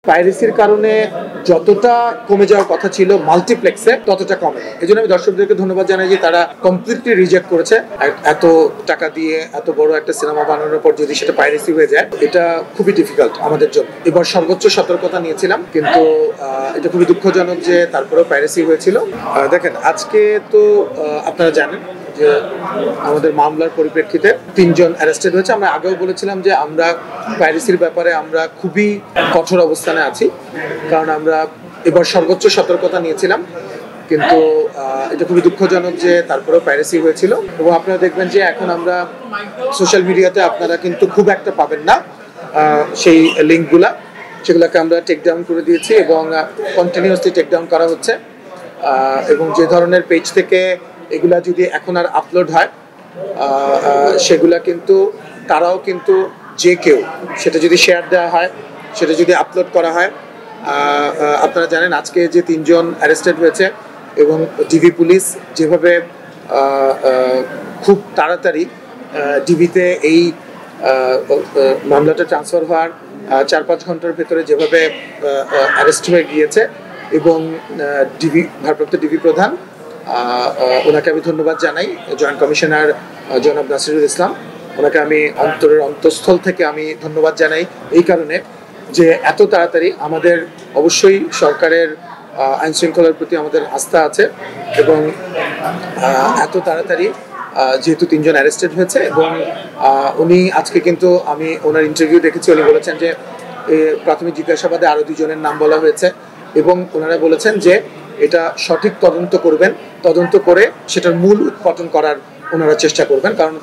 পাইরেসির কারণে যতটা কমে যাওয়ার কথা ছিল মাল্টিপ্লেক্সে ততটা কমে। এই জন্য আমি দর্শকদেরকে ধন্যবাদ জানাই যে তারা কমপ্লিটলি রিজেক্ট করেছে। এত টাকা দিয়ে এত বড় একটা সিনেমা বানানোর পর যদি সেটা পাইরেসি হয়ে যায়, এটা খুবই ডিফিকাল্ট আমাদের জন্য। এবার সর্বোচ্চ সতর্কতা নিয়েছিলাম, কিন্তু এটা খুবই দুঃখজনক যে তারপরেও পাইরেসি হয়েছিল। দেখেন, আজকে তো আপনারা জানেন যে আমাদের মামলার পরিপ্রেক্ষিতে 3 জন অ্যারেস্টেড হয়েছে। আমরা আগেও বলেছিলাম যে আমরা পাইরেসির ব্যাপারে আমরা খুবই কঠোর অবস্থানে আছি, কারণ আমরা এবার সর্বোচ্চ সতর্কতা নিয়েছিলাম, কিন্তু এটা খুবই দুঃখজনক যে তারপরেও পাইরেসি হয়েছিল। এবং আপনারা দেখবেন যে এখন আমরা সোশ্যাল মিডিয়াতে আপনারা কিন্তু খুব একটা পাবেন না সেই লিঙ্কগুলা, সেগুলোকে আমরা টেক ডাউন করে দিয়েছি এবং কন্টিনিউয়াসলি টেক ডাউন করা হচ্ছে। এবং যে ধরনের পেজ থেকে এগুলা যদি এখন আর আপলোড হয়, সেগুলা কিন্তু তারাও কিন্তু যে কেউ সেটা যদি শেয়ার দেওয়া হয়, সেটা যদি আপলোড করা হয়, আপনারা জানেন আজকে যে 3 জন অ্যারেস্টেড হয়েছে এবং ডিবি পুলিশ যেভাবে খুব তাড়াতাড়ি ডিবিতে এই মামলাটা ট্রান্সফার হওয়ার 4-5 ঘন্টার ভেতরে যেভাবে অ্যারেস্ট হয়ে গিয়েছে, এবং ডিবি ভারপ্রাপ্ত ডিবি প্রধান ওনাকে আমি ধন্যবাদ জানাই, জয়েন্ট কমিশনার জনাব নাসিরুল ইসলাম, ওনাকে আমি অন্তরের অন্তঃস্থল থেকে আমি ধন্যবাদ জানাই এই কারণে যে এত তাড়াতাড়ি আমাদের অবশ্যই সরকারের আইন শৃঙ্খলার প্রতি আমাদের আস্থা আছে, এবং এত তাড়াতাড়ি যেহেতু 3 জন অ্যারেস্টেড হয়েছে এবং উনি আজকে কিন্তু আমি ওনার ইন্টারভিউ দেখেছি, উনি বলেছেন যে প্রাথমিক জিজ্ঞাসাবাদে আরও 2 জনের নাম বলা হয়েছে এবং ওনারা বলেছেন যে এটা সঠিক তদন্ত করবেন, তদন্ত করে সেটার মূল উৎপাদন করার ওনারা চেষ্টা করবেন। কারণ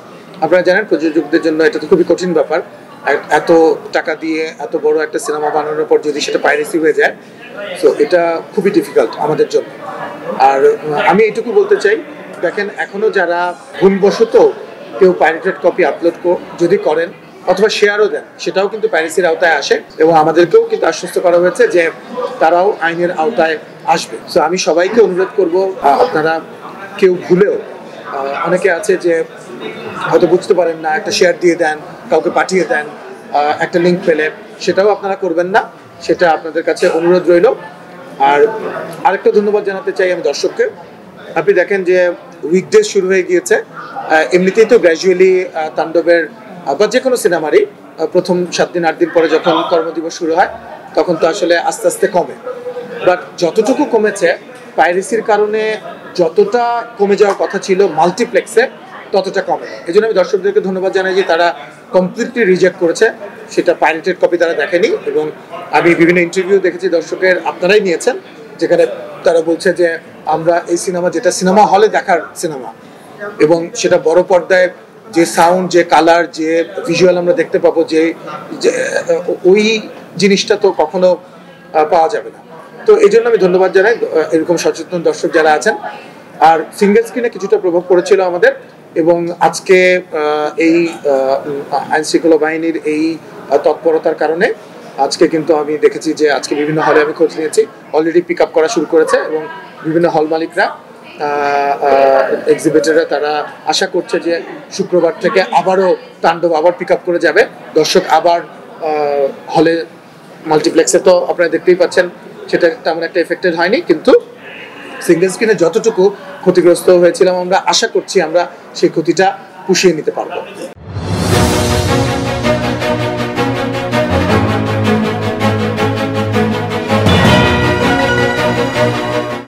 আপনারা জানেন প্রযোজকদের জন্য এটা তো খুবই কঠিন ব্যাপার, এত টাকা দিয়ে এত বড় একটা সিনেমা বানানোর পর যদি সেটা পাইরেসি হয়ে যায়, তো এটা খুবই ডিফিকাল্ট আমাদের জন্য। আর আমি এইটুকু বলতে চাই, দেখেন এখনো যারা ভুলবশত কেউ পাইরেটেড কপি আপলোড যদি করেন অথবা শেয়ারও দেন, সেটাও কিন্তু পাইরেসির আওতায় আসে এবং আমাদেরকেও কিন্তু আশ্বস্ত করা হয়েছে যে তারাও আইনের আওতায় আসবে। তো আমি সবাইকে অনুরোধ করব, আপনারা কেউ ভুলেও, অনেকে আছে যে হয়তো বুঝতে পারেন না, একটা শেয়ার দিয়ে দেন, কাউকে পাঠিয়ে দেন একটা লিঙ্ক পেলে, সেটাও আপনারা করবেন না, সেটা আপনাদের কাছে অনুরোধ রইল। আর আরেকটা ধন্যবাদ জানাতে চাই আমি দর্শককে। আপনি দেখেন যে উইকডেজ শুরু হয়ে গিয়েছে, এমনিতেই তো গ্র্যাজুয়ালি তাণ্ডবের বা যে কোনো সিনেমারই প্রথম 7 দিন 8 দিন পরে যখন কর্মদিবস শুরু হয় তখন তো আসলে আস্তে আস্তে কমে, বাট যতটুকু কমেছে পাইরেসির কারণে যতটা কমে যাওয়ার কথা ছিল মাল্টিপ্লেক্সে ততটা কমে। এই জন্য আমি দর্শকদেরকে ধন্যবাদ জানাই যে তারা কমপ্লিটলি রিজেক্ট করেছে, সেটা পাইরেটেড কপি তারা দেখেনি। এবং আমি বিভিন্ন ইন্টারভিউ দেখেছি দর্শকের, আপনারাই নিয়েছেন, যেখানে তারা বলছে যে আমরা এই সিনেমা, যেটা সিনেমা হলে দেখার সিনেমা এবং সেটা বড় পর্দায় যে সাউন্ড, যে কালার, যে ভিজুয়াল আমরা দেখতে পাবো, যে ওই জিনিসটা তো কখনো পাওয়া যাবে না। তো এই জন্য আমি ধন্যবাদ জানাই এরকম সচেতন দর্শক যারা আছেন। আর সিঙ্গেল স্ক্রিনে কিছুটা প্রভাব পড়েছিল আমাদের, এবং আজকে এই আইন শৃঙ্খলা বাহিনীর এই তৎপরতার কারণে আজকে কিন্তু আমি দেখেছি যে আজকে বিভিন্ন হলে আমি খোঁজ নিয়েছি, অলরেডি পিক আপ করা শুরু করেছে এবং বিভিন্ন হল মালিকরা, এক্সিবিটররা তারা আশা করছে যে শুক্রবার থেকে আবারও তাণ্ডব আবার পিক আপ করে যাবে, দর্শক আবার হলে, মাল্টিপ্লেক্সে তো আপনারা দেখতেই পাচ্ছেন সেটা তেমন একটা এফেক্টেড হয়নি, কিন্তু সিঙ্গেল স্ক্রিনে যতটুকু ক্ষতিগ্রস্ত হয়েছিলাম আমরা আশা করছি আমরা সেই ক্ষতিটা পুষিয়ে নিতে পারবো।